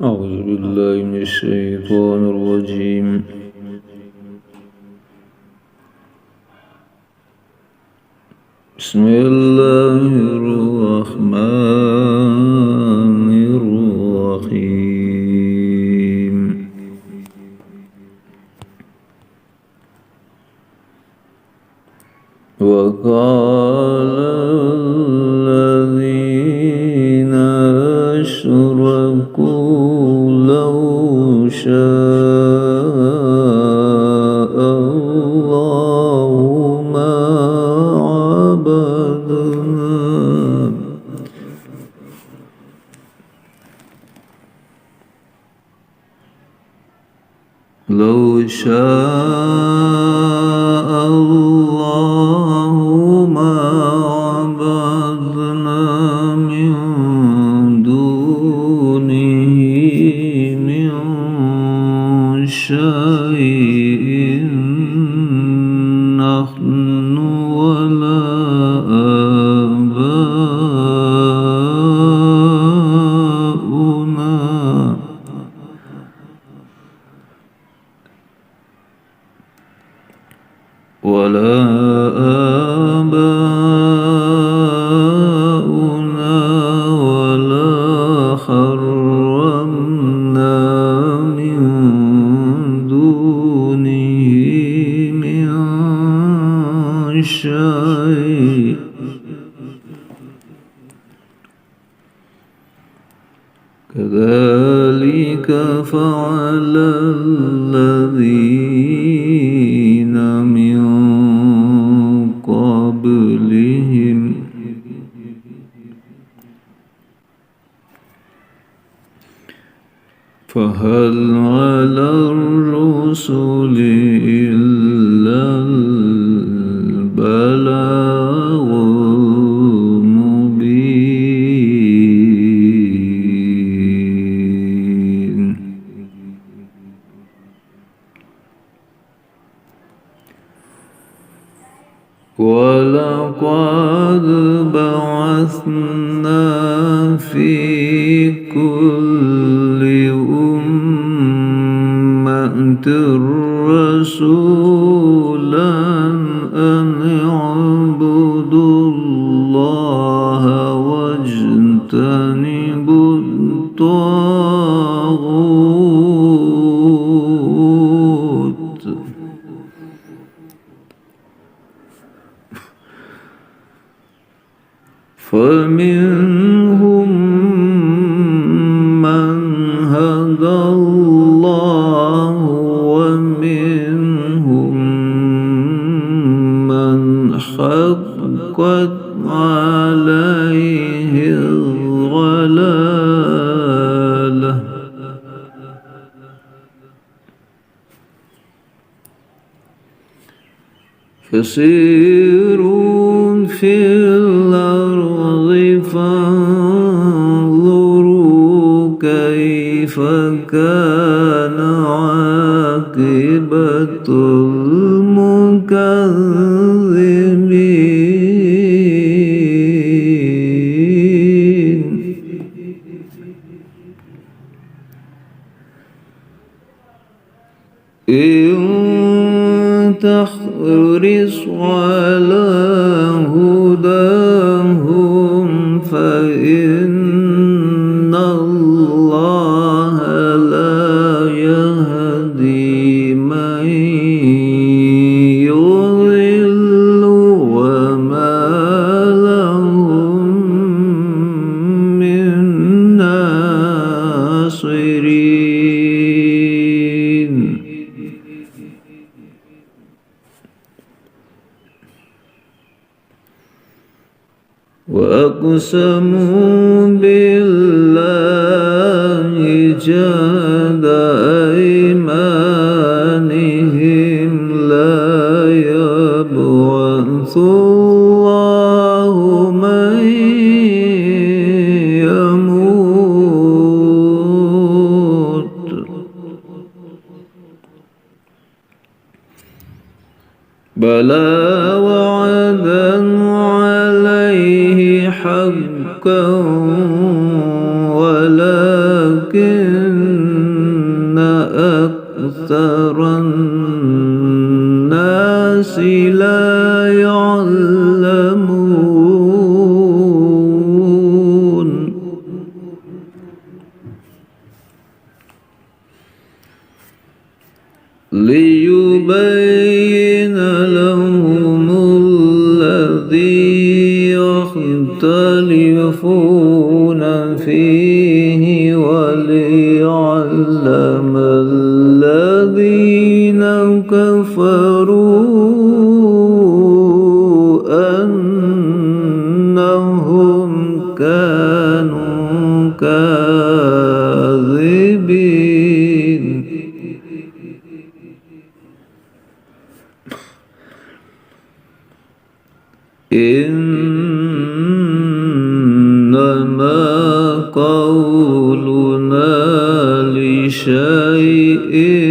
أعوذ بالله من الشيطان الرجيم. بسم الله الرحمن الرحيم. وقال الذين أشركوا لو شاء الله ما عبدنا لو شاء الله ما عبدنا من دونه من شيء نحن ولا آباؤنا ولا حرمنا من دونه من شيء كذلك فعل الذين من قبلهم فهل على الرسل إلا البلاغ المبين. ولقد بعثنا في كل أمة رسولا أن اعبدوا الله واجتنبوا الطاغوت فمنهم من هدى الله ومنهم من حقت عليه الضلالة فسيروا في الأرض فانظروا كيف كان عاقبة المكذبين. إن تحرص على هداهم فإن الله لا يهدي من يضل وما لهم من ناصرين. وأقسموا بالله جهد أيمانهم لا يبعث الله من يموت بلى وعدا عليه حقا ولكن ولكن أكثر الناس لا يعلمون ليبين لهم الذي يختلفون فيه وليعلم الذين كفروا أنهم كانوا كاذبين إنما قولنا لشيء